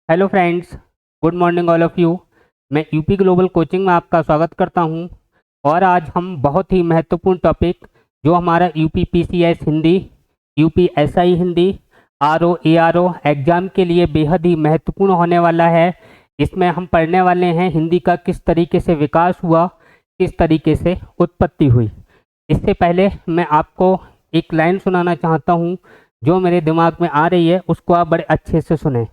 Hello friends, good morning all of you. मैं UP global coaching में आपका स्वागत करता हूं। और आज हम बहुत ही महत्वपूर्ण टॉपिक जो हमारा UP PCS Hindi, UP SI Hindi, RO ARO exam के लिए बेहद ही महत्वपूर्ण होने वाला है। इसमें हम पढ़ने वाले हैं हिंदी का किस तरीके से विकास हुआ, किस तरीके से उत्पत्ति हुई। इससे पहले मैं आपको एक लाइन सुनाना चाहता हूं जो मेरे दिमाग में आ रही है, उसको आप बड़े अच्छे से सुने।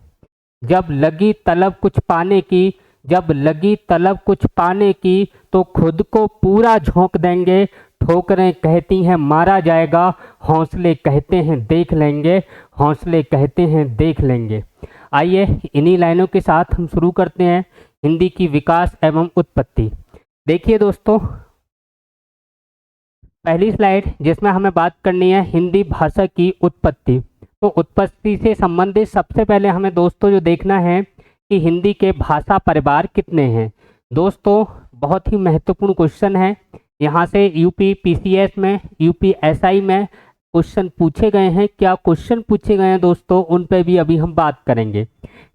जब लगी तलब कुछ पाने की, जब लगी तलब कुछ पाने की, तो खुद को पूरा झोंक देंगे। ठोकरें कहती हैं मारा जाएगा, हौसले कहते हैं देख लेंगे, हौसले कहते हैं देख लेंगे। आइए इन्हीं लाइनों के साथ हम शुरू करते हैं हिंदी की विकास एवं उत्पत्ति। देखिए दोस्तों, पहली स्लाइड जिसमें हमें बात करनी है हिंदी भाषा की उत्पत्ति। तो उत्पत्ति से संबंधित सबसे पहले हमें दोस्तों जो देखना है कि हिंदी के भाषा परिवार कितने हैं। दोस्तों बहुत ही महत्वपूर्ण क्वेश्चन है। यहाँ से यूपी पीसीएस में, यूपी एसआई में क्वेश्चन पूछे गए हैं। क्या क्वेश्चन पूछे गए हैं दोस्तों, उन पर भी अभी हम बात करेंगे।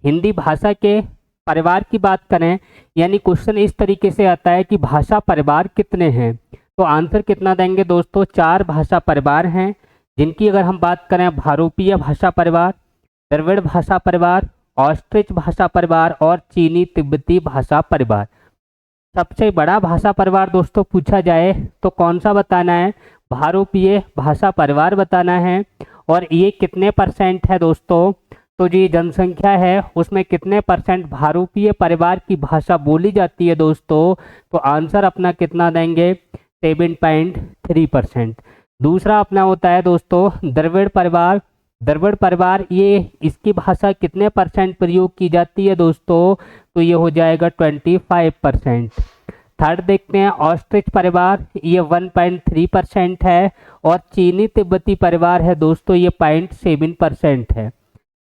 हिंदी भाषा के परिवार की बात करें, यानी क्वेश्चन इस तरीके से आता है कि भाषा परिवार कितने हैं, तो आंसर कितना देंगे दोस्तों। 4 भाषा परिवार हैं, जिनकी अगर हम बात करें भारोपीय भाषा परिवार, द्रविड़ भाषा परिवार, ऑस्ट्रिच भाषा परिवार और चीनी तिब्बती भाषा परिवार। सबसे बड़ा भाषा परिवार दोस्तों पूछा जाए तो कौन सा बताना है, भारोपीय भाषा परिवार बताना है। और ये कितने परसेंट है दोस्तों, तो जी जनसंख्या है उसमें कितने परसेंट भारोपीय परिवार की भाषा बोली जाती है दोस्तों, तो आंसर अपना कितना देंगे, 7.3%। दूसरा अपना होता है दोस्तों द्रविड़ परिवार। द्रविड़ परिवार ये इसकी भाषा कितने परसेंट प्रयोग की जाती है दोस्तों, तो ये हो जाएगा 25%। थर्ड देखते हैं ऑस्ट्रिच परिवार, ये 1.3% है। और चीनी तिब्बती परिवार है दोस्तों, ये 0.7% है।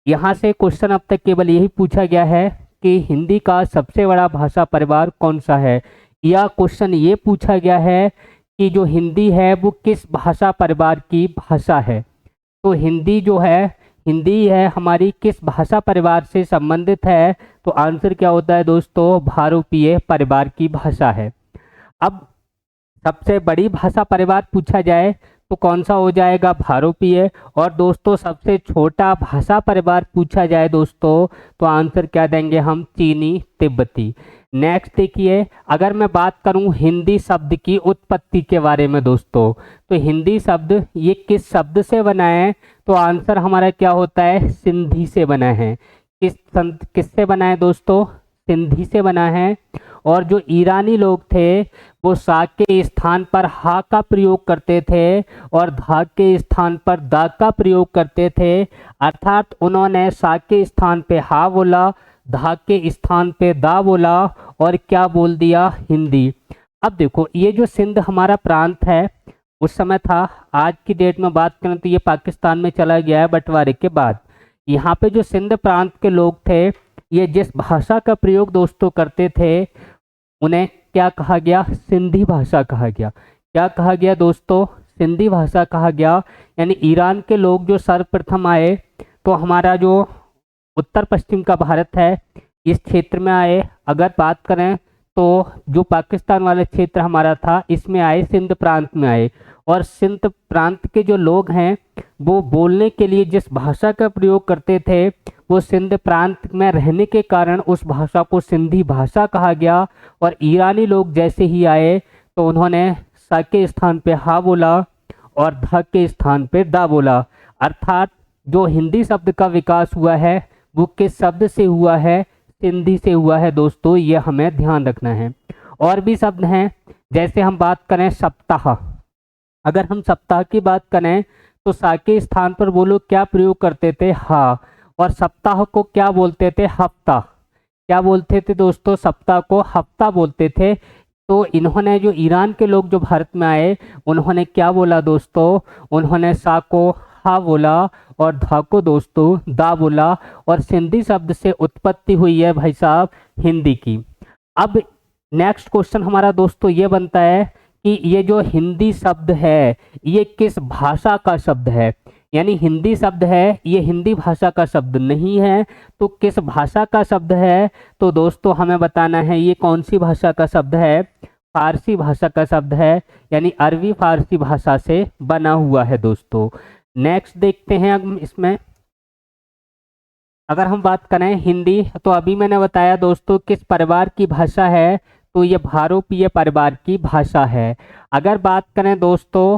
यहाँ से क्वेश्चन अब तक केवल यही पूछा गया है कि हिंदी का सबसे बड़ा भाषा परिवार कौन सा है, या क्वेश्चन ये पूछा गया है कि जो हिंदी है वो किस भाषा परिवार की भाषा है। तो हिंदी जो है, हिंदी है हमारी किस भाषा परिवार से संबंधित है, तो आंसर क्या होता है दोस्तों, भारोपीय परिवार की भाषा है। अब सबसे बड़ी भाषा परिवार पूछा जाए तो कौन सा हो जाएगा, भारोपीय। और दोस्तों सबसे छोटा भाषा परिवार पूछा जाए दोस्तों, तो आंसर क्या देंगे हम, चीनी तिब्बती। नेक्स्ट देखिए, अगर मैं बात करूं हिंदी शब्द की उत्पत्ति के बारे में दोस्तों, तो हिंदी शब्द ये किस शब्द से बना है, तो आंसर हमारा क्या होता है, सिंधी से बना है। किससे बना है दोस्तों, सिंधी से बना है। और जो ईरानी लोग थे वो सा के स्थान पर हा का प्रयोग करते थे और धा के स्थान पर दा का प्रयोग करते थे। अर्थात उन्होंने सा के स्थान पे हा बोला, धा के स्थान पे दा बोला और क्या बोल दिया, हिंदी। अब देखो ये जो सिंध हमारा प्रांत है उस समय था, आज की डेट में बात करें तो ये पाकिस्तान में चला गया है बंटवारे के बाद। यहाँ पे जो सिंध प्रांत के लोग थे, ये जिस भाषा का प्रयोग दोस्तों करते थे उन्हें क्या कहा गया, सिंधी भाषा कहा गया। क्या कहा गया दोस्तों, सिंधी भाषा कहा गया। यानी ईरान के लोग जो सर्वप्रथम आए, तो हमारा जो उत्तर पश्चिम का भारत है इस क्षेत्र में आए। अगर बात करें तो जो पाकिस्तान वाला क्षेत्र हमारा था इसमें आए, सिंध प्रांत में आए। और सिंध प्रांत के जो लोग हैं वो बोलने के लिए जिस भाषा का प्रयोग करते थे, वो सिंध प्रांत में रहने के कारण उस भाषा को सिंधी भाषा कहा गया। और ईरानी लोग जैसे ही आए तो उन्होंने सा के स्थान पे हा बोला और धा के स्थान पे दा बोला। अर्थात जो हिंदी शब्द का विकास हुआ है वो किस शब्द से हुआ है, सिंधी से हुआ है दोस्तों, ये हमें ध्यान रखना है। और भी शब्द हैं, जैसे हम बात करें सप्ताह। अगर हम सप्ताह की बात करें तो सा के स्थान पर वो लोग क्या प्रयोग करते थे, हा। और सप्ताह को क्या बोलते थे, हफ्ता। क्या बोलते थे दोस्तों, सप्ताह को हफ्ता बोलते थे। तो इन्होंने जो ईरान के लोग जो भारत में आए उन्होंने क्या बोला दोस्तों, उन्होंने सा को हा बोला और धा को दोस्तों दा बोला। और सिंधी शब्द से उत्पत्ति हुई है भाई साहब हिंदी की। अब नेक्स्ट क्वेश्चन हमारा दोस्तों ये बनता है कि ये जो हिंदी शब्द है ये किस भाषा का शब्द है। यानी हिंदी शब्द है, ये हिंदी भाषा का शब्द नहीं है। तो किस भाषा का शब्द है? तो दोस्तों हमें बताना है ये कौन सी भाषा का शब्द है। फारसी भाषा का शब्द है, यानी अरबी फारसी भाषा से बना हुआ है दोस्तों। नेक्स्ट देखते हैं हम इसमें, अगर हम बात करें हिंदी, तो अभी मैंने बताया दोस्तों किस परिवार की भाषा है, तो ये भारोपीय परिवार की भाषा है। अगर बात करें दोस्तों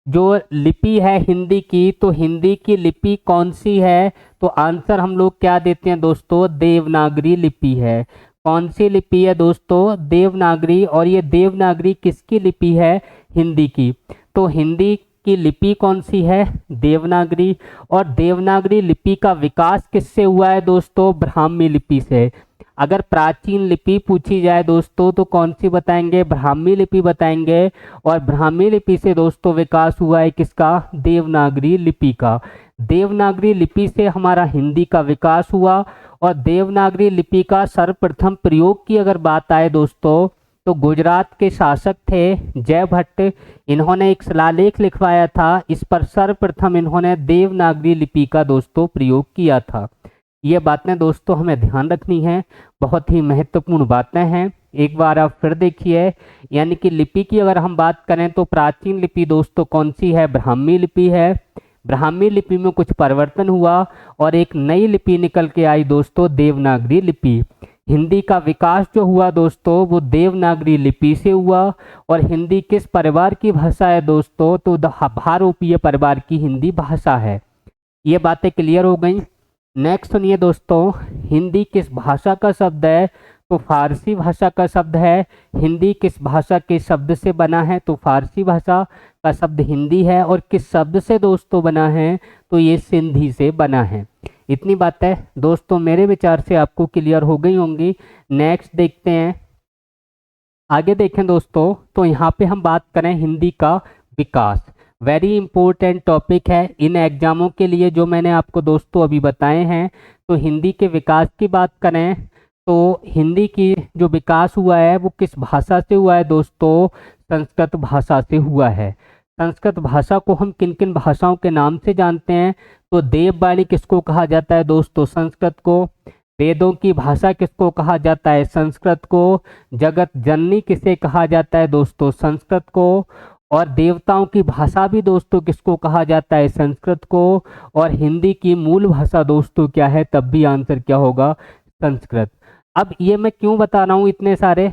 जो लिपि है हिंदी की, तो हिंदी की लिपि कौन सी है, तो आंसर हम लोग क्या देते हैं दोस्तों, देवनागरी लिपि है। कौन सी लिपि है दोस्तों, देवनागरी। और ये देवनागरी किसकी लिपि है, हिंदी की। तो हिंदी की लिपि कौन सी है, देवनागरी। और देवनागरी लिपि का विकास किससे हुआ है दोस्तों, ब्राह्मी लिपि से। अगर प्राचीन लिपि पूछी जाए दोस्तों तो कौन सी बताएंगे, ब्राह्मी लिपि बताएंगे। और ब्राह्मी लिपि से दोस्तों विकास हुआ है किसका, देवनागरी लिपि का। देवनागरी लिपि से हमारा हिंदी का विकास हुआ। और देवनागरी लिपि का सर्वप्रथम प्रयोग की अगर बात आए दोस्तों, तो गुजरात के शासक थे जयभट्ट, इन्होंने एक शिलालेख लिखवाया था। इस पर सर्वप्रथम इन्होंने देवनागरी लिपि का दोस्तों प्रयोग किया था। ये बातें दोस्तों हमें ध्यान रखनी है, बहुत ही महत्वपूर्ण बातें हैं। एक बार आप फिर देखिए, यानी कि लिपि की अगर हम बात करें तो प्राचीन लिपि दोस्तों कौन सी है, ब्राह्मी लिपि है। ब्राह्मी लिपि में कुछ परिवर्तन हुआ और एक नई लिपि निकल के आई दोस्तों, देवनागरी लिपि। हिंदी का विकास जो हुआ दोस्तों वो देवनागरी लिपि से हुआ। और हिंदी किस परिवार की भाषा है दोस्तों, तो भारोपीय परिवार की हिंदी भाषा है। ये बातें क्लियर हो गई। नेक्स्ट सुनिए दोस्तों, हिंदी किस भाषा का शब्द है, तो फारसी भाषा का शब्द है। हिंदी किस भाषा के शब्द से बना है, तो फारसी भाषा का शब्द हिंदी है। और किस शब्द से दोस्तों बना है, तो ये सिंधी से बना है। इतनी बातें दोस्तों मेरे विचार से आपको क्लियर हो गई होंगी। नेक्स्ट देखते हैं, आगे देखें दोस्तों, तो यहाँ पे हम बात करें हिंदी का विकास। वेरी इंपॉर्टेंट टॉपिक है इन एग्जामों के लिए जो मैंने आपको दोस्तों अभी बताए हैं। तो हिंदी के विकास की बात करें तो हिंदी की जो विकास हुआ है वो किस भाषा से हुआ है दोस्तों, संस्कृत भाषा से हुआ है। संस्कृत भाषा को हम किन किन भाषाओं के नाम से जानते हैं, तो देववाणी किसको कहा जाता है दोस्तों, संस्कृत को। वेदों की भाषा किसको कहा जाता है, संस्कृत को। जगत जननी किसे कहा जाता है दोस्तों, संस्कृत को। और देवताओं की भाषा भी दोस्तों किसको कहा जाता है, संस्कृत को। और हिंदी की मूल भाषा दोस्तों क्या है, तब भी आंसर क्या होगा, संस्कृत। अब ये मैं क्यों बता रहा हूँ इतने सारे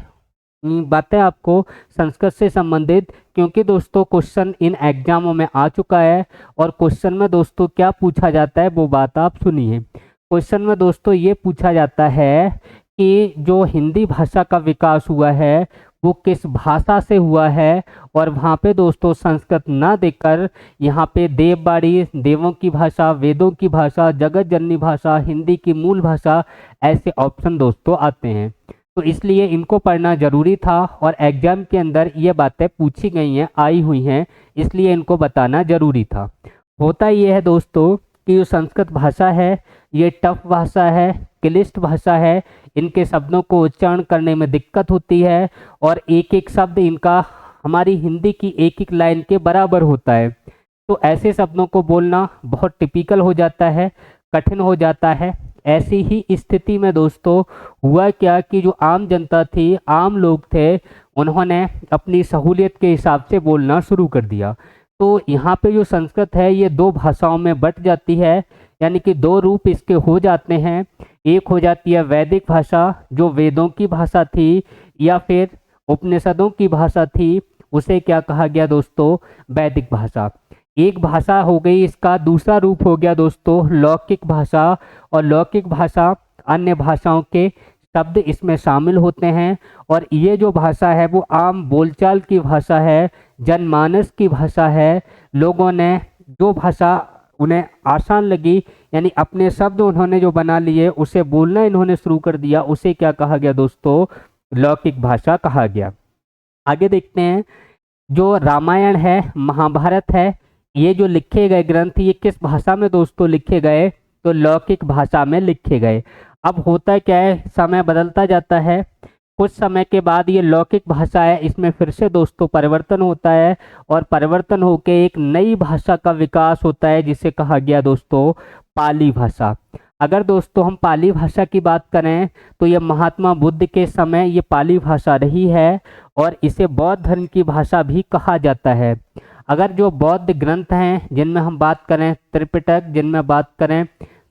बातें आपको संस्कृत से संबंधित, क्योंकि दोस्तों क्वेश्चन इन एग्जामों में आ चुका है। और क्वेश्चन में दोस्तों क्या पूछा जाता है वो बात आप सुनिए। क्वेश्चन में दोस्तों ये पूछा जाता है कि जो हिंदी भाषा का विकास हुआ है वो किस भाषा से हुआ है। और वहाँ पे दोस्तों संस्कृत ना देकर यहाँ पे देववाणी, देवों की भाषा, वेदों की भाषा, जगत जननी भाषा, हिंदी की मूल भाषा, ऐसे ऑप्शन दोस्तों आते हैं। तो इसलिए इनको पढ़ना जरूरी था और एग्जाम के अंदर ये बातें पूछी गई हैं, आई हुई हैं, इसलिए इनको बताना जरूरी था। होता ये है दोस्तों कि जो संस्कृत भाषा है ये टफ भाषा है, क्लिष्ट भाषा है। इनके शब्दों को उच्चारण करने में दिक्कत होती है और एक एक शब्द इनका हमारी हिंदी की एक एक लाइन के बराबर होता है। तो ऐसे शब्दों को बोलना बहुत टिपिकल हो जाता है, कठिन हो जाता है। ऐसी ही स्थिति में दोस्तों हुआ क्या कि जो आम जनता थी, आम लोग थे, उन्होंने अपनी सहूलियत के हिसाब से बोलना शुरू कर दिया। तो यहाँ पे जो संस्कृत है ये दो भाषाओं में बट जाती है, यानी कि दो रूप इसके हो जाते हैं। एक हो जाती है वैदिक भाषा जो वेदों की भाषा थी, या फिर उपनिषदों की भाषा थी, उसे क्या कहा गया दोस्तों, वैदिक भाषा। एक भाषा हो गई, इसका दूसरा रूप हो गया दोस्तों लौकिक भाषा। और लौकिक भाषा अन्य भाषाओं के शब्द इसमें शामिल होते हैं। और ये जो भाषा है वो आम बोलचाल की भाषा है, जनमानस की भाषा है। लोगों ने जो भाषा उन्हें आसान लगी, यानी अपने शब्द उन्होंने जो बना लिए उसे बोलना इन्होंने शुरू कर दिया, उसे क्या कहा गया दोस्तों, लौकिक भाषा कहा गया। आगे देखते हैं, जो रामायण है, महाभारत है, ये जो लिखे गए ग्रंथ ये किस भाषा में दोस्तों लिखे गए, तो लौकिक भाषा में लिखे गए। अब होता क्या है, समय बदलता जाता है, कुछ समय के बाद ये लौकिक भाषा है, इसमें फिर से दोस्तों परिवर्तन होता है और परिवर्तन होकर एक नई भाषा का विकास होता है जिसे कहा गया दोस्तों पाली भाषा। अगर दोस्तों हम पाली भाषा की बात करें तो ये महात्मा बुद्ध के समय ये पाली भाषा रही है और इसे बौद्ध धर्म की भाषा भी कहा जाता है। अगर जो बौद्ध ग्रंथ हैं जिनमें हम बात करें त्रिपिटक, जिनमें बात करें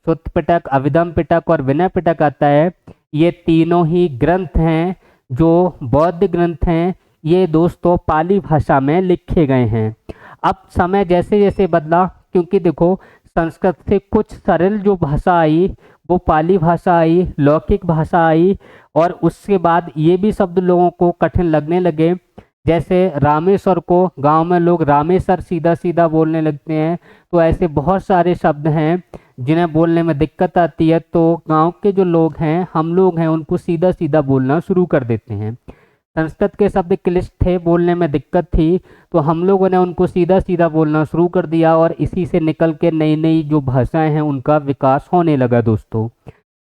सुत्त पिटक, अभिधम पिटक और विनय पिटक आता है, ये तीनों ही ग्रंथ हैं जो बौद्ध ग्रंथ हैं, ये दोस्तों पाली भाषा में लिखे गए हैं। अब समय जैसे जैसे बदला, क्योंकि देखो संस्कृत से कुछ सरल जो भाषा आई वो पाली भाषा आई, लौकिक भाषा आई और उसके बाद ये भी शब्द लोगों को कठिन लगने लगे। जैसे रामेश्वर को गांव में लोग रामेश्वर सीधा सीधा बोलने लगते हैं, तो ऐसे बहुत सारे शब्द हैं जिन्हें बोलने में दिक्कत आती है, तो गांव के जो लोग हैं, हम लोग हैं, उनको सीधा सीधा बोलना शुरू कर देते हैं। संस्कृत के शब्द क्लिष्ट थे, बोलने में दिक्कत थी, तो हम लोगों ने उनको सीधा सीधा बोलना शुरू कर दिया और इसी से निकल के नई नई जो भाषाएं हैं उनका विकास होने लगा दोस्तों।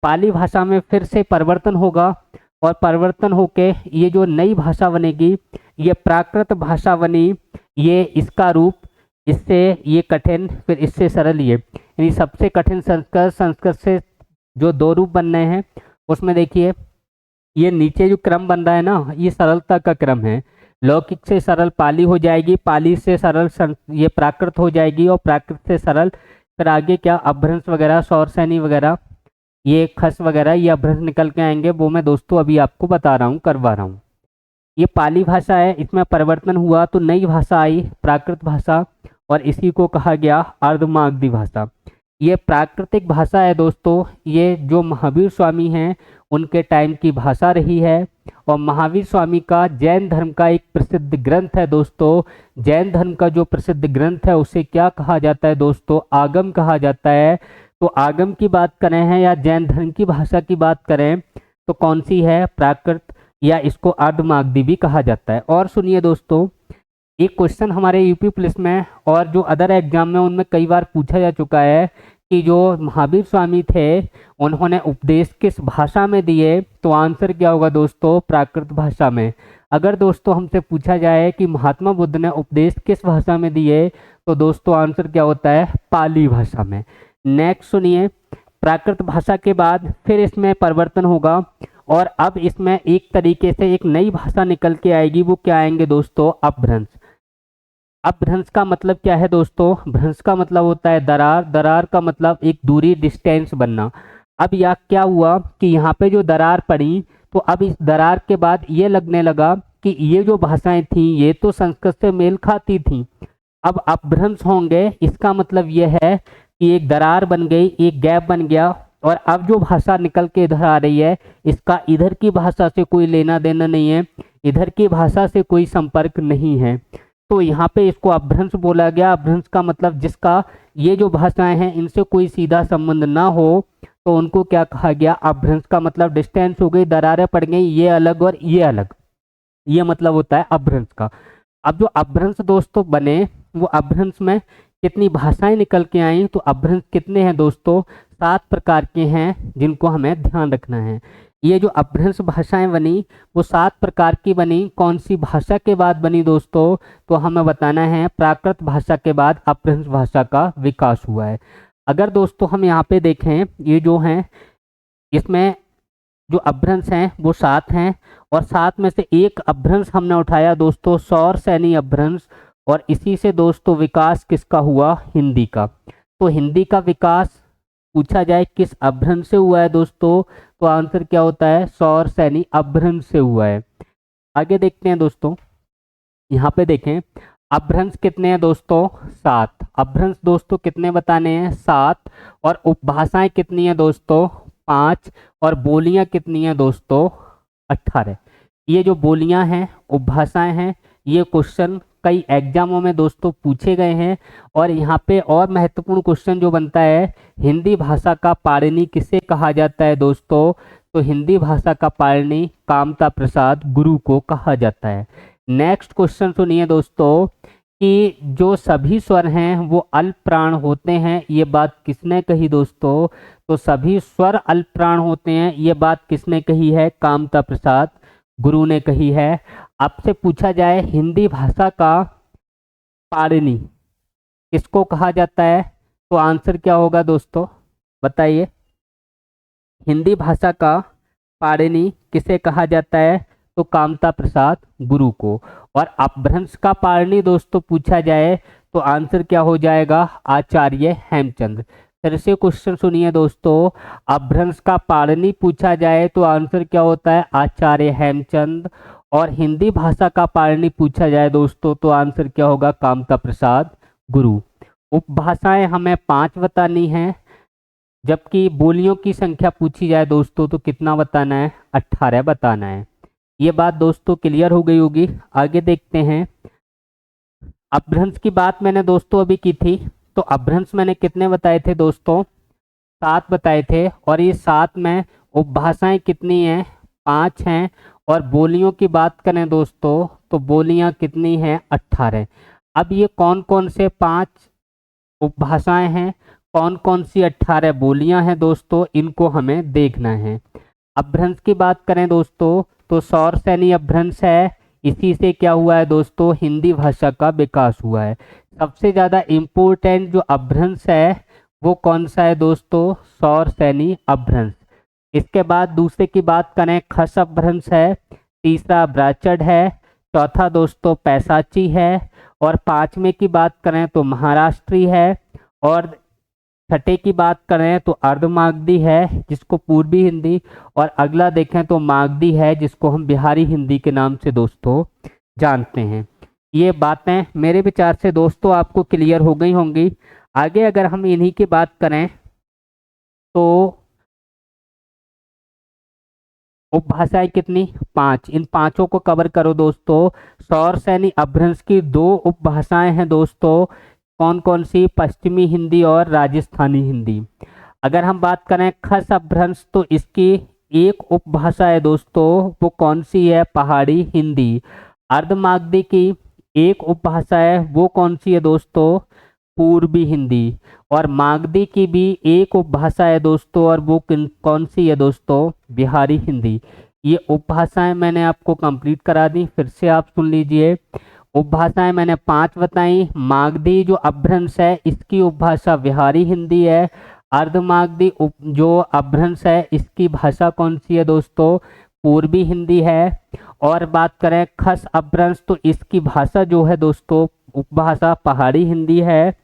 पाली भाषा में फिर से परिवर्तन होगा और परिवर्तन होके ये जो नई भाषा बनेगी ये प्राकृत भाषा बनी। ये इसका रूप, इससे ये कठिन, फिर इससे सरल, ये यानी सबसे कठिन संस्कृत से जो दो रूप बन रहे हैं उसमें देखिए ये नीचे जो क्रम बन रहा है ना, ये सरलता का क्रम है। लौकिक से सरल पाली हो जाएगी, पाली से सरल ये प्राकृत हो जाएगी और प्राकृत से सरल फिर आगे क्या अपभ्रंश वगैरह, सौरसैनी वगैरह, ये खस वगैरह, ये अपभ्रंश निकल के आएंगे, वो मैं दोस्तों अभी आपको बता रहा हूँ, करवा रहा हूँ। ये पाली भाषा है, इसमें परिवर्तन हुआ तो नई भाषा आई प्राकृत भाषा और इसी को कहा गया अर्धमागधी भाषा। ये प्राकृतिक भाषा है दोस्तों, ये जो महावीर स्वामी हैं उनके टाइम की भाषा रही है और महावीर स्वामी का जैन धर्म का एक प्रसिद्ध ग्रंथ है दोस्तों। जैन धर्म का जो प्रसिद्ध ग्रंथ है उसे क्या कहा जाता है दोस्तों? आगम कहा जाता है। तो आगम की बात करें हैं या जैन धर्म की भाषा की बात करें तो कौन सी है? प्राकृत, या इसको अर्धमागधी भी कहा जाता है। और सुनिए दोस्तों, एक क्वेश्चन हमारे यूपी पुलिस में और जो अदर एग्जाम में उनमें कई बार पूछा जा चुका है कि जो महावीर स्वामी थे उन्होंने उपदेश किस भाषा में दिए, तो आंसर क्या होगा दोस्तों? प्राकृत भाषा में। अगर दोस्तों हमसे पूछा जाए कि महात्मा बुद्ध ने उपदेश किस भाषा में दिए तो दोस्तों आंसर क्या होता है? पाली भाषा में। नेक्स्ट सुनिए, प्राकृत भाषा के बाद फिर इसमें परिवर्तन होगा और अब इसमें एक तरीके से एक नई भाषा निकल के आएगी। वो क्या आएंगे दोस्तों? अपभ्रंश। अपभ्रंश का मतलब क्या है दोस्तों? भ्रंश का मतलब होता है दरार, दरार का मतलब एक दूरी, डिस्टेंस बनना। अब यह क्या हुआ कि यहाँ पे जो दरार पड़ी तो अब इस दरार के बाद ये लगने लगा कि ये जो भाषाएं थी ये तो संस्कृत से मेल खाती थी, अब अपभ्रंश होंगे। इसका मतलब यह है कि एक दरार बन गई, एक गैप बन गया और अब जो भाषा निकल के इधर आ रही है इसका इधर की भाषा से कोई लेना देना नहीं है, इधर की भाषा से कोई संपर्क नहीं है, तो यहाँ पे इसको अपभ्रंश बोला गया। अपभ्रंश का मतलब जिसका ये जो भाषाएं हैं इनसे कोई सीधा संबंध ना हो तो उनको क्या कहा गया? अपभ्रंश का मतलब डिस्टेंस हो गई, दरारें पड़ गई, ये अलग और ये अलग, ये मतलब होता है अपभ्रंश का। अब जो अपभ्रंश दोस्तों बने वो अपभ्रंश में कितनी भाषाएं निकल के आई, तो अपभ्रंश कितने हैं दोस्तों? 7 प्रकार के हैं जिनको हमें ध्यान रखना है। ये जो अपभ्रंश भाषाएं बनी वो 7 प्रकार की बनी। कौन सी भाषा के बाद बनी दोस्तों? तो हमें बताना है प्राकृत भाषा के बाद अपभ्रंश भाषा का विकास हुआ है। अगर दोस्तों हम यहाँ पे देखें, ये जो हैं इसमें जो अपभ्रंश हैं वो 7 हैं और 7 में से एक अपभ्रंश हमने उठाया दोस्तों सौरसैनी अपभ्रंश, और इसी से दोस्तों विकास किसका हुआ? हिंदी का। तो हिंदी का विकास पूछा जाए किस अपभ्रंश से हुआ है दोस्तों, तो आंसर क्या होता है? सौरसैनी अपभ्रंश से हुआ है। आगे देखते हैं दोस्तों, यहाँ पे देखें अपभ्रंश कितने हैं दोस्तों? 7। अपभ्रंश दोस्तों कितने बताने हैं? 7। और उपभाषाएं कितनी हैं दोस्तों? 5। और बोलियां कितनी हैं दोस्तों? 18। ये जो बोलियां हैं, उपभाषाएं हैं, ये क्वेश्चन कई एग्जामों में दोस्तों पूछे गए हैं। और यहाँ पे और महत्वपूर्ण क्वेश्चन जो बनता है, हिंदी भाषा का पाणिनि किसे कहा जाता है दोस्तों? तो हिंदी भाषा का पाणिनि कामता प्रसाद गुरु को कहा जाता है। नेक्स्ट क्वेश्चन सुनिए दोस्तों कि जो सभी स्वर हैं वो अल्प प्राण होते हैं, ये बात किसने कही दोस्तों? तो सभी स्वर अल्प प्राण होते हैं, ये बात किसने कही है? कामता प्रसाद गुरु ने कही है। आपसे पूछा जाए हिंदी भाषा का पाणिनि किसको कहा जाता है, तो आंसर क्या होगा दोस्तों, बताइए। हिंदी भाषा का पाणिनि किसे कहा जाता है, तो कामता प्रसाद गुरु को। और अपभ्रंश का पाणिनि दोस्तों पूछा जाए तो आंसर क्या हो जाएगा, आचार्य हेमचंद। फिर से क्वेश्चन सुनिए दोस्तों, अपभ्रंश का पाणिनि पूछा जाए तो आंसर क्या होता है, आचार्य हेमचंद। और हिंदी भाषा का पाणिनि पूछा जाए दोस्तों तो आंसर क्या होगा, कामता प्रसाद गुरु। उपभाषाएं हमें 5 बतानी हैं, जबकि बोलियों की संख्या पूछी जाए दोस्तों तो कितना बताना है, 18 बताना है। ये बात दोस्तों क्लियर हो गई होगी। आगे देखते हैं। अपभ्रंश की बात मैंने दोस्तों अभी की थी, तो अपभ्रंश मैंने कितने बताए थे दोस्तों, 7 बताए थे। और ये 7 में उपभाषाएं कितनी हैं, 5 हैं। और बोलियों की बात करें दोस्तों तो बोलियां कितनी हैं, 18। अब ये कौन कौन से 5 उपभाषाएं हैं, कौन कौन सी 18 बोलियां हैं दोस्तों, इनको हमें देखना है। अपभ्रंश की बात करें दोस्तों तो सौर सैनी अपभ्रंश है, इसी से क्या हुआ है दोस्तों, हिंदी भाषा का विकास हुआ है। सबसे ज़्यादा इम्पोर्टेंट जो अपभ्रंश है वो कौन सा है दोस्तों, सौर सैनी अपभ्रंश। इसके बाद दूसरे की बात करें, खस अपभ्रंश है। तीसरा ब्राचड है। चौथा दोस्तों पैसाची है। और 5वें की बात करें तो महाराष्ट्री है। और छठे की बात करें तो अर्धमागधी है, जिसको पूर्वी हिंदी, और अगला देखें तो मागधी है, जिसको हम बिहारी हिंदी के नाम से दोस्तों जानते हैं। ये बातें मेरे विचार से दोस्तों आपको क्लियर हो गई होंगी। आगे अगर हम इन्हीं की बात करें तो उपभाषाएं कितनी, 5। इन पांचों को कवर करो दोस्तों। सौर सैनी अपभ्रंश की 2 उपभाषाएं हैं दोस्तों, कौन कौन सी, पश्चिमी हिंदी और राजस्थानी हिंदी। अगर हम बात करें खस अपभ्रंश तो इसकी एक उपभाषा है दोस्तों, वो कौन सी है, पहाड़ी हिंदी। अर्धमागधी की एक उपभाषा है, वो कौन सी है दोस्तों, पूर्वी हिंदी। और मागधी की भी एक उपभाषा है दोस्तों, और वो कौन सी है दोस्तों, बिहारी हिंदी। ये उपभाषाएं मैंने आपको कंप्लीट करा दी, फिर से आप सुन लीजिए। उपभाषाएं मैंने 5 बताई। मागधी जो अपभ्रंश है इसकी उपभाषा बिहारी हिंदी है। अर्धमागधी जो अपभ्रंश है इसकी भाषा कौन सी है दोस्तों, पूर्वी हिंदी है। और बात करें खस अपभ्रंश तो इसकी भाषा जो है दोस्तों, उपभाषा पहाड़ी हिंदी है।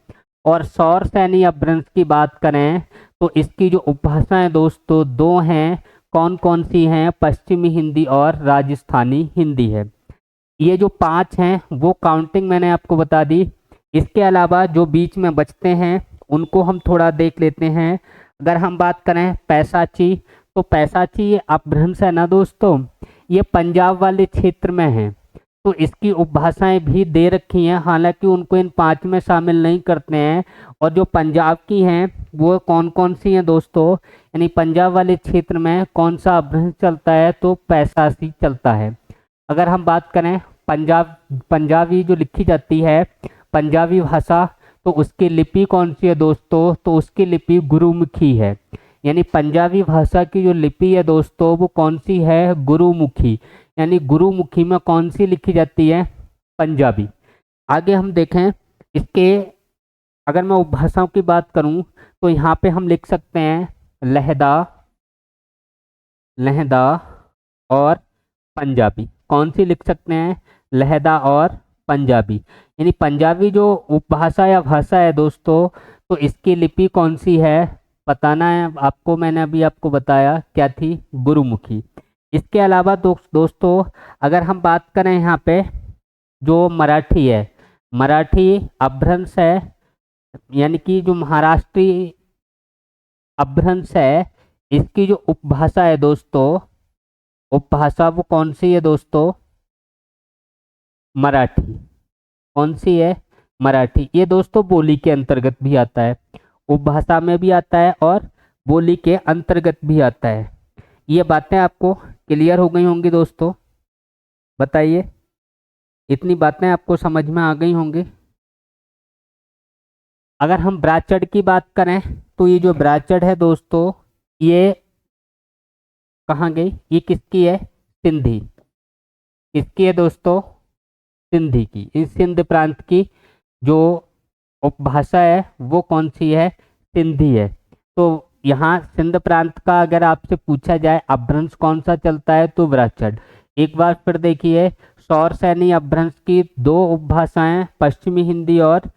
और सौर सैनी अपभ्रंश की बात करें तो इसकी जो उपभाषाएं दोस्तों 2 हैं, कौन कौन सी हैं, पश्चिमी हिंदी और राजस्थानी हिंदी है। ये जो 5 हैं वो काउंटिंग मैंने आपको बता दी। इसके अलावा जो बीच में बचते हैं उनको हम थोड़ा देख लेते हैं। अगर हम बात करें पैसाची, तो पैसाची ये अपभ्रंश है ना दोस्तों, ये पंजाब वाले क्षेत्र में है। तो इसकी उपभाषाएं भी दे रखी हैं, हालांकि उनको इन 5 में शामिल नहीं करते हैं। और जो पंजाब की हैं वो कौन कौन सी हैं दोस्तों, यानी पंजाब वाले क्षेत्र में कौन सा अपभ्रंश चलता है, तो पैसाची चलता है। अगर हम बात करें पंजाबी जो लिखी जाती है पंजाबी भाषा, तो उसकी लिपि कौन सी है दोस्तों, तो उसकी लिपि गुरुमुखी है। यानी पंजाबी भाषा की जो लिपि है दोस्तों वो कौन सी है, गुरुमुखी। यानी गुरुमुखी में कौन सी लिखी जाती है, पंजाबी। आगे हम देखें इसके, अगर मैं उपभाषाओं की बात करूं तो यहाँ पे हम लिख सकते हैं लहदा, लहदा और पंजाबी। कौन सी लिख सकते हैं, लहदा और पंजाबी। यानी पंजाबी जो उपभाषा या भाषा है दोस्तों, तो इसकी लिपि कौन सी है बताना है आपको। मैंने अभी आपको बताया क्या थी, गुरुमुखी। इसके अलावा दोस्तों अगर हम बात करें यहाँ पे जो मराठी है, मराठी अपभ्रंश है, यानी कि जो महाराष्ट्री अपभ्रंश है इसकी जो उपभाषा है दोस्तों, उपभाषा वो कौन सी है दोस्तों, मराठी। कौन सी है, मराठी। ये दोस्तों बोली के अंतर्गत भी आता है, उपभाषा में भी आता है और बोली के अंतर्गत भी आता है। ये बातें आपको क्लियर हो गई होंगी दोस्तों, बताइए इतनी बातें आपको समझ में आ गई होंगी। अगर हम ब्राचड की बात करें तो ये जो ब्राचड है दोस्तों, ये कहाँ गई, ये किसकी है, सिंधी। किसकी है दोस्तों? सिंधी की। इस सिंध प्रांत की जो उपभाषा है वो कौन सी है? सिंधी है। तो यहाँ सिंध प्रांत का अगर आपसे पूछा जाए अपभ्रंश कौन सा चलता है तो ब्राचड। एक बार फिर देखिए, सौर सैनी अपभ्रंश की दो उपभाषाएं, पश्चिमी हिंदी और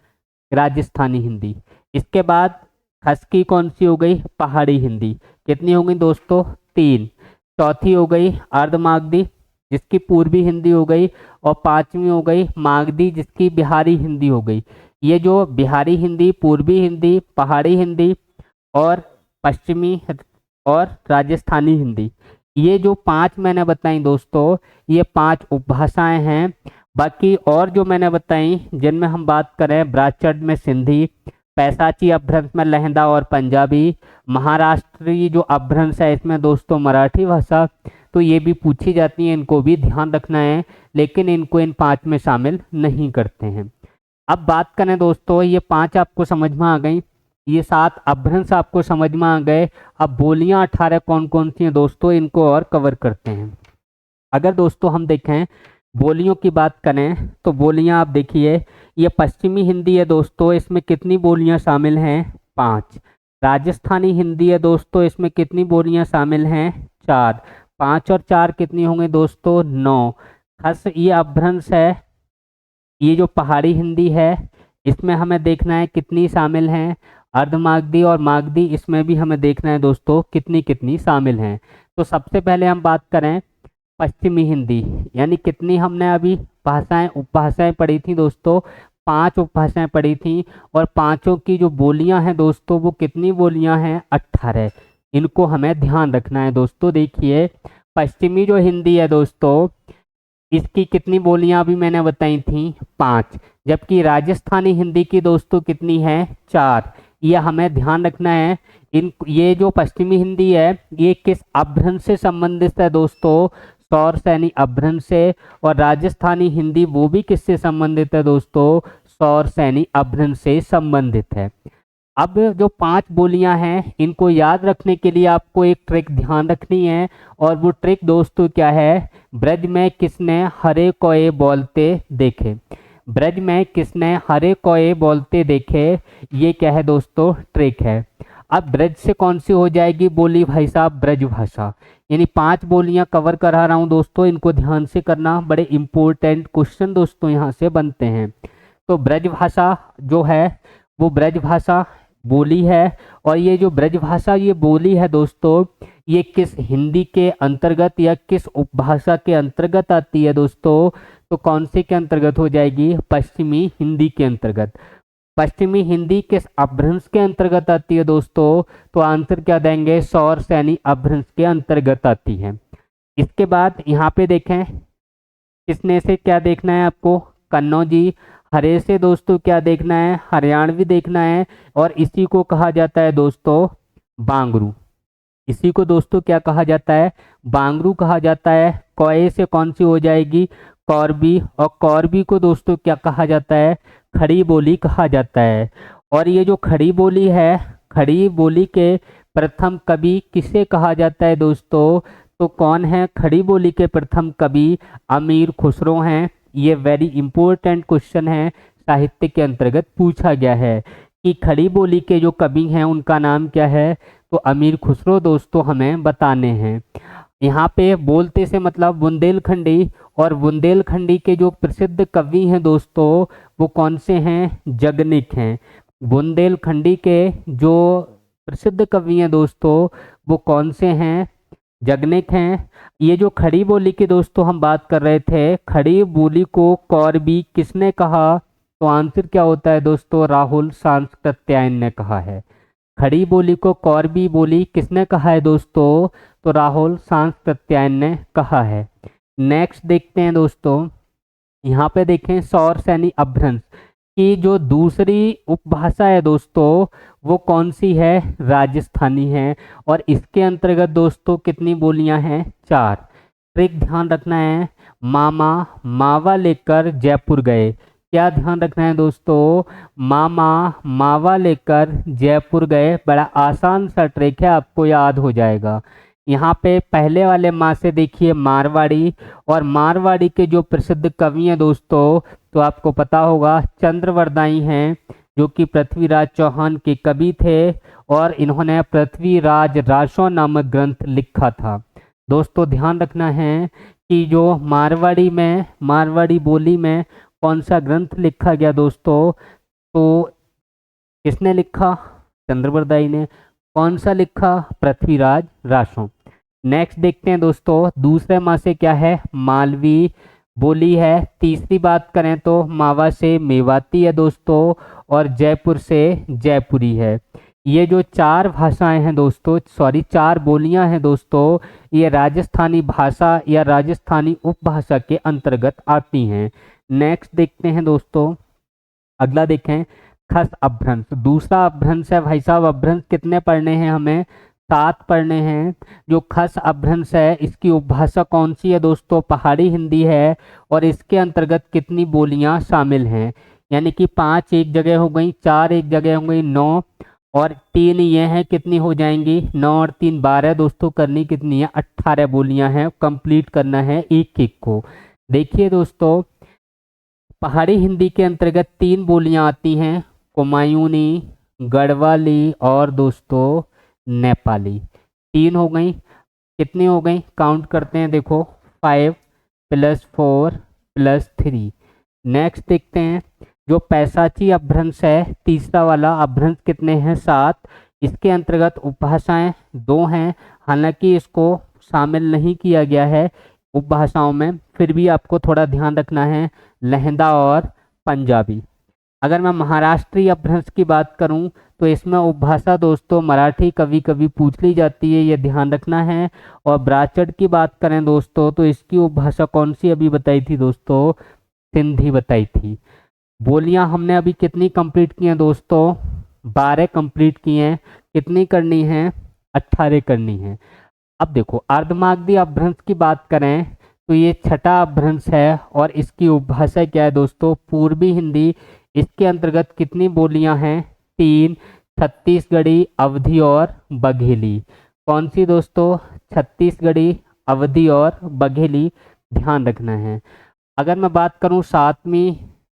राजस्थानी हिंदी। इसके बाद खस की कौन सी हो गई? पहाड़ी हिंदी। कितनी हो गई दोस्तों? तीन। चौथी हो गई अर्धमागधी जिसकी पूर्वी हिंदी हो गई, और पांचवी हो गई मागधी जिसकी बिहारी हिंदी हो गई। ये जो बिहारी हिंदी, पूर्वी हिंदी, पहाड़ी हिंदी और पश्चिमी और राजस्थानी हिंदी, ये जो पांच मैंने बताई दोस्तों, ये पांच उपभाषाएं हैं। बाकी और जो मैंने बताई जिनमें हम बात करें, ब्राचड में सिंधी, पैसाची अपभ्रंश में लहंदा और पंजाबी, महाराष्ट्री जो अपभ्रंश है इसमें दोस्तों मराठी भाषा, तो ये भी पूछी जाती है, इनको भी ध्यान रखना है, लेकिन इनको इन पांच में शामिल नहीं करते हैं। अब बात करें दोस्तों, ये पांच आपको समझ में आ गई, ये सात अपभ्रंश आपको समझ में आ गए। अब बोलियां 18 कौन कौन सी हैं दोस्तों, इनको और कवर करते हैं। अगर दोस्तों हम देखें बोलियों की बात करें तो बोलियां आप देखिए, ये पश्चिमी हिंदी है दोस्तों, इसमें कितनी बोलियां शामिल हैं? 5। राजस्थानी हिंदी है दोस्तों, इसमें कितनी बोलियां शामिल हैं? 4। 5 और 4 कितनी होंगी दोस्तों? 9। खस ये अपभ्रंश है, ये जो पहाड़ी हिंदी है इसमें हमें देखना है कितनी शामिल हैं। अर्धमागधी और मागधी इसमें भी हमें देखना है दोस्तों कितनी कितनी शामिल हैं। तो सबसे पहले हम बात करें पश्चिमी हिंदी, यानी कितनी हमने अभी भाषाएं उपभाषाएं पढ़ी थी दोस्तों? 5 उपभाषाएं पढ़ी थी, और पांचों की जो बोलियां हैं दोस्तों वो कितनी बोलियां हैं? 18। इनको हमें ध्यान रखना है दोस्तों। देखिए पश्चिमी जो हिंदी है दोस्तों, इसकी कितनी बोलियां अभी मैंने बताई थी? 5। जबकि राजस्थानी हिंदी की दोस्तों कितनी है? 4। यह हमें ध्यान रखना है। ये जो पश्चिमी हिंदी है ये किस अपभ्रंश से संबंधित है दोस्तों? सौर सैनी अपभ्रंश से। और राजस्थानी हिंदी वो भी किससे संबंधित है दोस्तों? सौर सैनी अपभ्रंश से संबंधित है। अब जो 5 बोलियां हैं इनको याद रखने के लिए आपको एक ट्रिक ध्यान रखनी है, और वो ट्रिक दोस्तों क्या है? ब्रज में किसने हरे कोए बोलते देखे। ब्रज में किसने हरे कोए बोलते देखे, ये क्या है दोस्तों? ट्रिक है। अब ब्रज से कौन सी हो जाएगी बोली भाई साहब? ब्रज भाषा। यानी 5 बोलियां कवर करा रहा हूं दोस्तों, इनको ध्यान से करना, बड़े इंपॉर्टेंट क्वेश्चन दोस्तों यहाँ से बनते हैं। तो ब्रज भाषा जो है वो ब्रज भाषा बोली है, और ये जो ब्रज भाषा ये बोली है दोस्तों, ये किस हिंदी के अंतर्गत या किस उपभाषा के अंतर्गत आती है दोस्तों? तो कौन से के अंतर्गत हो जाएगी? पश्चिमी हिंदी के अंतर्गत। पश्चिमी हिंदी किस अपभ्रंश के अंतर्गत आती है दोस्तों? तो आंसर क्या देंगे? सौर सैनी अपभ्रंश के अंतर्गत आती है। इसके बाद यहाँ पे देखें किसने से क्या देखना है आपको? कन्नौजी। हरे से दोस्तों क्या देखना है? हरियाणवी देखना है, और इसी को कहा जाता है दोस्तों बांगरू। इसी को दोस्तों क्या कहा जाता है? बांगरू कहा जाता है। कोए से कौन सी हो जाएगी? कौरबी। और कौरबी को दोस्तों क्या कहा जाता है? खड़ी बोली कहा जाता है। और ये जो खड़ी बोली है, खड़ी बोली के प्रथम कवि किसे कहा जाता है दोस्तों? तो कौन है खड़ी बोली के प्रथम कवि? अमीर खुसरो हैं। ये वेरी इंपॉर्टेंट क्वेश्चन है, साहित्य के अंतर्गत पूछा गया है कि खड़ी बोली के जो कवि हैं उनका नाम क्या है? तो अमीर खुसरो दोस्तों हमें बताने हैं। यहाँ पे बोलते से मतलब बुंदेलखंडी, और बुंदेलखंडी के जो प्रसिद्ध कवि हैं दोस्तों वो कौन से हैं? जगनिक हैं। बुंदेलखंडी के जो प्रसिद्ध कवि हैं दोस्तों वो कौन से हैं? जगनिक हैं। ये जो खड़ी बोली की दोस्तों हम बात कर रहे थे, खड़ी बोली को कौरबी किसने कहा? तो आंसर क्या होता है दोस्तों? राहुल सांकृत्यायन ने कहा है। खड़ी बोली को कौरबी बोली किसने कहा है दोस्तों? तो राहुल सांकृत्यायन ने कहा है। नेक्स्ट देखते हैं दोस्तों, यहाँ पे देखें सौर सैनी अपभ्रंश की जो दूसरी उपभाषा है दोस्तों वो कौन सी है? राजस्थानी है। और इसके अंतर्गत दोस्तों कितनी बोलियां हैं? 4। ट्रिक ध्यान रखना है, मामा मावा लेकर जयपुर गए। क्या ध्यान रखना है दोस्तों? मामा मावा लेकर जयपुर गए। बड़ा आसान सा ट्रिक है, आपको याद हो जाएगा। यहाँ पे पहले वाले माँ से देखिए मारवाड़ी, और मारवाड़ी के जो प्रसिद्ध कवि हैं दोस्तों, तो आपको पता होगा चंद्रवरदाई हैं, जो कि पृथ्वीराज चौहान के कवि थे, और इन्होंने पृथ्वीराज रासो नामक ग्रंथ लिखा था। दोस्तों ध्यान रखना है कि जो मारवाड़ी बोली में कौन सा ग्रंथ लिखा गया दोस्तों, तो किसने लिखा? चंद्रवरदाई ने। कौन सा लिखा? पृथ्वीराज रासो। नेक्स्ट देखते हैं दोस्तों, दूसरे माँ से क्या है? मालवी बोली है। तीसरी बात करें तो मावा से मेवाती है दोस्तों, और जयपुर से जयपुरी है। ये जो चार भाषाएं हैं दोस्तों, चार बोलियां हैं दोस्तों, ये राजस्थानी भाषा या राजस्थानी उपभाषा के अंतर्गत आती हैं। नेक्स्ट देखते हैं दोस्तों, अगला देखें, खस अपभ्रंश। दूसरा अपभ्रंश है भाई साहब। अपभ्रंश कितने पढ़ने हैं हमें? 7 पढ़ने हैं। जो खस अपभ्रंश है, इसकी उपभाषा कौन सी है दोस्तों? पहाड़ी हिंदी है। और इसके अंतर्गत कितनी बोलियां शामिल हैं? यानी कि 5 एक जगह हो गई, 4 एक जगह हो गई, 9 और 3 ये हैं, कितनी हो जाएंगी? 9 और 3 12 दोस्तों। करनी कितनी है? 18 बोलियां हैं, कंप्लीट करना है एक एक को। देखिए दोस्तों, पहाड़ी हिंदी के अंतर्गत 3 बोलियां आती हैं, कुमायूनी, गढ़वाली और दोस्तों नेपाली। 3 हो गई। कितनी हो गई? काउंट करते हैं, देखो 5 + 4 + 3। नेक्स्ट देखते हैं, जो पैसाची अपभ्रंश है, तीसरा वाला अपभ्रंश, कितने हैं? 7। इसके अंतर्गत उपभाषाएं 2 हैं, हालांकि इसको शामिल नहीं किया गया है उपभाषाओं में, फिर भी आपको थोड़ा ध्यान रखना है, लहंदा और पंजाबी। अगर मैं महाराष्ट्रीय अपभ्रंश की बात करूं, तो इसमें उपभाषा दोस्तों मराठी कभी कभी पूछ ली जाती है, ये ध्यान रखना है। और ब्राचड़ की बात करें दोस्तों, तो इसकी उपभाषा कौन सी अभी बताई थी दोस्तों? सिंधी बताई थी। बोलियां हमने अभी कितनी कंप्लीट की हैं दोस्तों? 12 कंप्लीट की हैं। कितनी करनी है? 18 करनी है। अब देखो, अर्धमागधी अपभ्रंश की बात करें तो ये छठा अपभ्रंश है, और इसकी उपभाषा क्या है दोस्तों? पूर्वी हिंदी। इसके अंतर्गत कितनी बोलियां हैं? 3, छत्तीसगढ़ी, अवधी और बघेली। कौन सी दोस्तों? छत्तीसगढ़ी, अवधी और बघेली, ध्यान रखना है। अगर मैं बात करूं 7वीं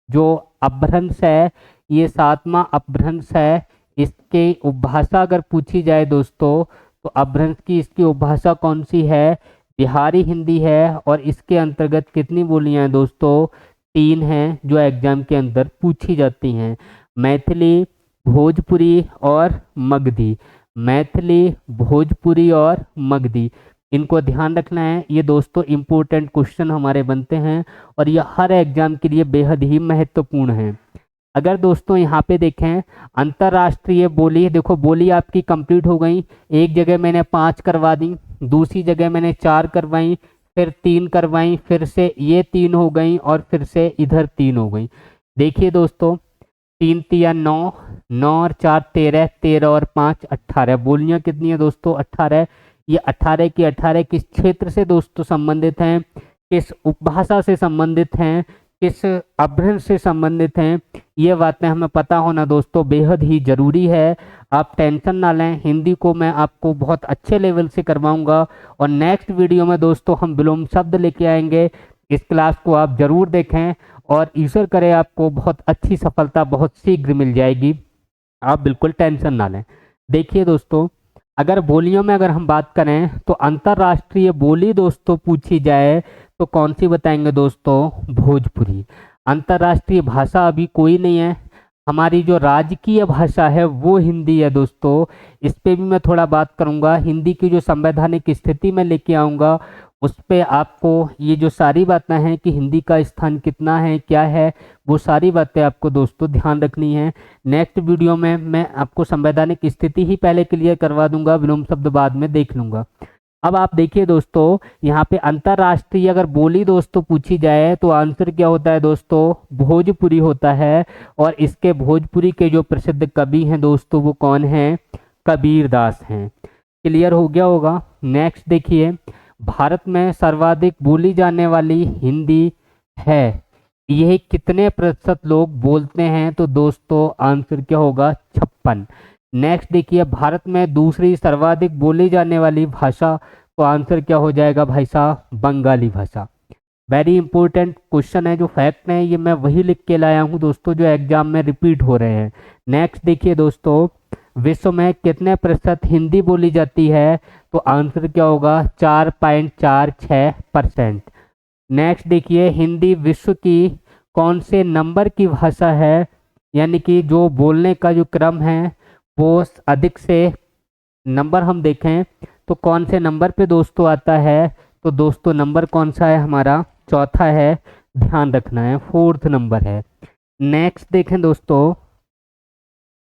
जो अपभ्रंश है, ये 7वां अपभ्रंश है। इसके उपभाषा अगर पूछी जाए दोस्तों, तो अपभ्रंश की इसकी उपभाषा कौन सी है? बिहारी हिंदी है। और इसके अंतर्गत कितनी बोलियां हैं दोस्तों? 3 हैं, जो एग्जाम के अंदर पूछी जाती हैं, मैथिली, भोजपुरी और मगधी। मैथिली, भोजपुरी और मगधी, इनको ध्यान रखना है। ये दोस्तों इम्पोर्टेंट क्वेश्चन हमारे बनते हैं, और ये हर एग्जाम के लिए बेहद ही महत्वपूर्ण है। अगर दोस्तों यहाँ पे देखें, अंतर्राष्ट्रीय बोली, देखो बोली आपकी कंप्लीट हो गई। एक जगह मैंने 5 करवा दी, दूसरी जगह मैंने 4 करवाई, फिर 3 करवाई, फिर से ये 3 हो गई, और फिर से इधर 3 हो गई। देखिए दोस्तों, 3 तिया 9, 9 और 4 13, 13 और 5 18। बोलियां कितनी है दोस्तों? 18। ये 18 की 18 किस क्षेत्र से दोस्तों संबंधित हैं? किस उपभाषा से संबंधित हैं? किस अपभ्रंश से संबंधित हैं? ये बातें हमें पता होना दोस्तों बेहद ही जरूरी है। आप टेंशन ना लें, हिंदी को मैं आपको बहुत अच्छे लेवल से करवाऊंगा, और नेक्स्ट वीडियो में दोस्तों हम विलोम शब्द लेके आएंगे। इस क्लास को आप जरूर देखें, और ईश्वर करे आपको बहुत अच्छी सफलता बहुत शीघ्र मिल जाएगी। आप बिल्कुल टेंशन ना लें। देखिए दोस्तों, अगर बोलियों में अगर हम बात करें, तो अंतर्राष्ट्रीय बोली दोस्तों पूछी जाए तो कौन सी बताएंगे दोस्तों? भोजपुरी। अंतर्राष्ट्रीय भाषा अभी कोई नहीं है, हमारी जो राजकीय भाषा है वो हिंदी है दोस्तों। इस पे भी मैं थोड़ा बात करूंगा। हिंदी की जो संवैधानिक स्थिति में लेके आऊँगा, उस पे आपको ये जो सारी बातें हैं कि हिंदी का स्थान कितना है, क्या है, वो सारी बातें आपको दोस्तों ध्यान रखनी है। नेक्स्ट वीडियो में मैं आपको संवैधानिक स्थिति ही पहले क्लियर करवा दूंगा, विलोम शब्द बाद में देख लूंगा। अब आप देखिए दोस्तों, यहाँ पे अंतर्राष्ट्रीय अगर बोली दोस्तों पूछी जाए तो आंसर क्या होता है दोस्तों? भोजपुरी होता है। और इसके भोजपुरी के जो प्रसिद्ध कवि हैं दोस्तों, वो कौन हैं? कबीर दास हैं। क्लियर हो गया होगा। नेक्स्ट देखिए, भारत में सर्वाधिक बोली जाने वाली हिंदी है, यह कितने प्रतिशत लोग बोलते हैं? तो दोस्तों आंसर क्या होगा? 56। नेक्स्ट देखिए, भारत में दूसरी सर्वाधिक बोली जाने वाली भाषा, तो आंसर क्या हो जाएगा भाई साहब, बंगाली भाषा। वेरी इंपॉर्टेंट क्वेश्चन है, जो फैक्ट है ये मैं वही लिख के लाया हूँ दोस्तों जो एग्जाम में रिपीट हो रहे हैं। नेक्स्ट देखिए दोस्तों, विश्व में कितने प्रतिशत हिंदी बोली जाती है, तो आंसर क्या होगा, 4.46%। नेक्स्ट देखिए, हिंदी विश्व की कौन से नंबर की भाषा है, यानी कि जो बोलने का जो क्रम है वो अधिक से नंबर हम देखें तो कौन से नंबर पे दोस्तों आता है, तो दोस्तों नंबर कौन सा है हमारा, चौथा है, ध्यान रखना है, फोर्थ नंबर है। नेक्स्ट देखें दोस्तों,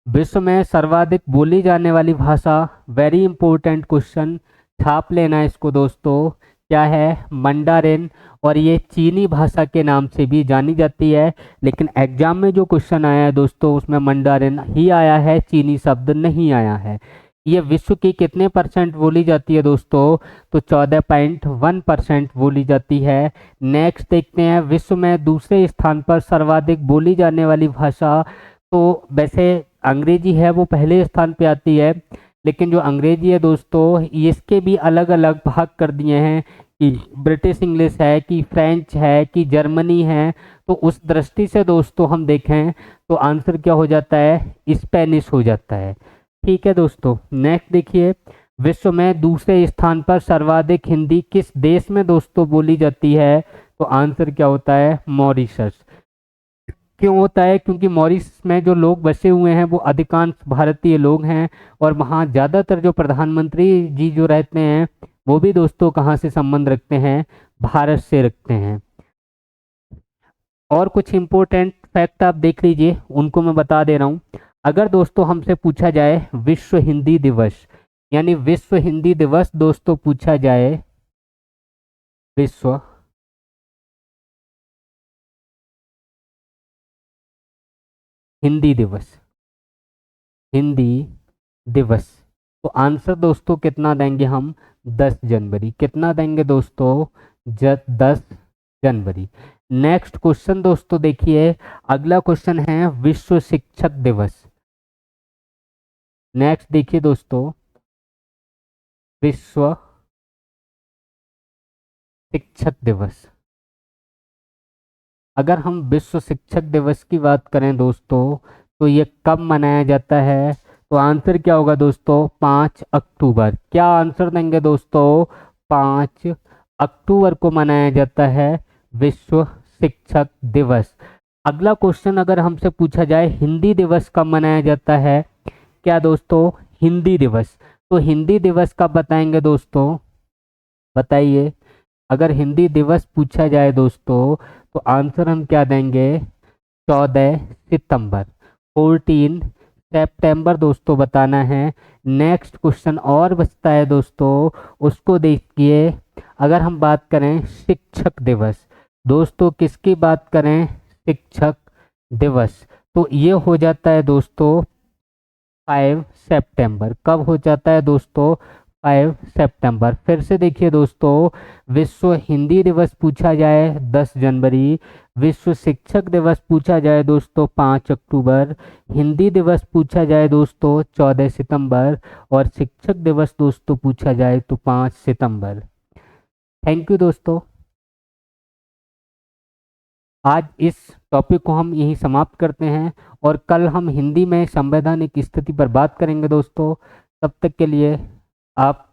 विश्व में सर्वाधिक बोली जाने वाली भाषा, वेरी इंपॉर्टेंट क्वेश्चन, छाप लेना इसको दोस्तों, क्या है, मंडारिन। और ये चीनी भाषा के नाम से भी जानी जाती है, लेकिन एग्जाम में जो क्वेश्चन आया है दोस्तों उसमें मंडारिन ही आया है, चीनी शब्द नहीं आया है। ये विश्व की कितने परसेंट बोली जाती है दोस्तों, तो 14.1% बोली जाती है। नेक्स्ट देखते हैं, विश्व में दूसरे स्थान पर सर्वाधिक बोली जाने वाली भाषा, तो वैसे अंग्रेजी है वो पहले स्थान पे आती है, लेकिन जो अंग्रेजी है दोस्तों इसके भी अलग अलग भाग कर दिए हैं कि ब्रिटिश इंग्लिश है कि फ्रेंच है कि जर्मनी है। तो उस दृष्टि से दोस्तों हम देखें तो आंसर क्या हो जाता है, स्पेनिश हो जाता है। ठीक है दोस्तों, नेक्स्ट देखिए, विश्व में दूसरे स्थान पर सर्वाधिक हिंदी किस देश में दोस्तों बोली जाती है, तो आंसर क्या होता है, मॉरिशस। क्यों होता है, क्योंकि मॉरिशस में जो लोग बसे हुए हैं वो अधिकांश भारतीय लोग हैं, और वहाँ ज़्यादातर जो प्रधानमंत्री जी जो रहते हैं वो भी दोस्तों कहाँ से संबंध रखते हैं, भारत से रखते हैं। और कुछ इम्पोर्टेंट फैक्ट आप देख लीजिए, उनको मैं बता दे रहा हूँ। अगर दोस्तों हमसे पूछा जाए विश्व हिंदी दिवस, यानी विश्व हिंदी दिवस दोस्तों पूछा जाए, विश्व हिंदी दिवस, हिंदी दिवस, तो आंसर दोस्तों कितना देंगे हम, 10 जनवरी। कितना देंगे दोस्तों, 10 जनवरी। नेक्स्ट क्वेश्चन दोस्तों देखिए, अगला क्वेश्चन है विश्व शिक्षक दिवस। नेक्स्ट देखिए दोस्तों, विश्व शिक्षक दिवस। अगर हम विश्व शिक्षक दिवस की बात करें दोस्तों तो ये कब मनाया जाता है, तो आंसर क्या होगा दोस्तों, 5 अक्टूबर। क्या आंसर देंगे दोस्तों, 5 अक्टूबर को मनाया जाता है विश्व शिक्षक दिवस। अगला क्वेश्चन अगर हमसे पूछा जाए हिंदी दिवस कब मनाया जाता है, क्या दोस्तों, हिंदी दिवस, तो हिंदी दिवस कब बताएंगे दोस्तों, बताइए। अगर हिंदी दिवस पूछा जाए दोस्तों तो आंसर हम क्या देंगे, 14 सितंबर, 14 सितंबर दोस्तों बताना है। नेक्स्ट क्वेश्चन और बचता है दोस्तों, उसको देखिए। अगर हम बात करें शिक्षक दिवस, दोस्तों किसकी बात करें, शिक्षक दिवस, तो ये हो जाता है दोस्तों 5 सितंबर। कब हो जाता है दोस्तों, 5 सितंबर। फिर से देखिए दोस्तों, विश्व हिंदी दिवस पूछा जाए 10 जनवरी, विश्व शिक्षक दिवस पूछा जाए दोस्तों 5 अक्टूबर, हिंदी दिवस पूछा जाए दोस्तों 14 सितंबर, और शिक्षक दिवस दोस्तों पूछा जाए तो 5 सितंबर। थैंक यू दोस्तों, आज इस टॉपिक को हम यहीं समाप्त करते हैं, और कल हम हिंदी में संवैधानिक स्थिति पर बात करेंगे दोस्तों। तब तक के लिए आप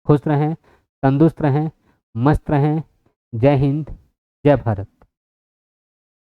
खुश रहें, तंदुरुस्त रहें, मस्त रहें। जय हिंद, जय भारत।